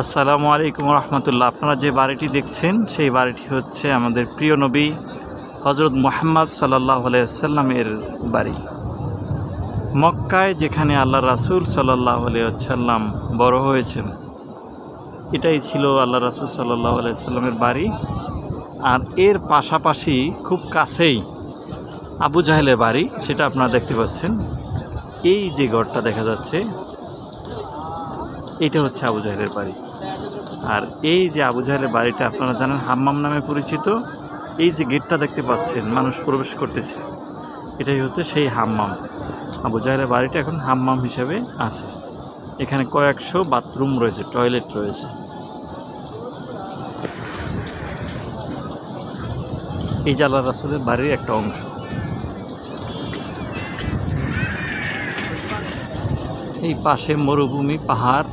আসসালামু আলাইকুম রহমতুল্লাহ। আপনারা যে বাড়িটি দেখছেন সেই বাড়িটি হচ্ছে আমাদের প্রিয় নবী হজরত মুহাম্মদ সাল্লাল্লাহু আলাইহি ওয়াসাল্লামের বাড়ি। মক্কায় যেখানে আল্লাহ রাসূল সাল্লাল্লাহু আলাইহি ওয়াসাল্লাম বড় হয়েছেন, এটাই ছিল আল্লাহ রাসূল সাল্লাল্লাহু আলাইহি ওয়াসাল্লামের বাড়ি। আর এর পাশাপাশি খুব কাছেই আবু জাহেলের বাড়ি, সেটা আপনারা দেখতে পাচ্ছেন। এই যে ঘরটা দেখা যাচ্ছে, এইটা হচ্ছে আবু জাহেলের বাড়ি। আর এই যে আবু জাহেলের বাড়িটা আপনারা জানেন হাম্মাম নামে পরিচিত। এই যে গেটটা দেখতে পাচ্ছেন, মানুষ প্রবেশ করতেছে, এটাই হচ্ছে সেই হাম্মাম। আবু জাহেলের বাড়িটা এখন হাম্মাম হিসেবে আছে। এখানে কয়েকশো বাথরুম রয়েছে, টয়লেট রয়েছে। এই যে আল্লাহ রাসূলের বাড়ির একটা অংশ। এই পাশে মরুভূমি, পাহাড়,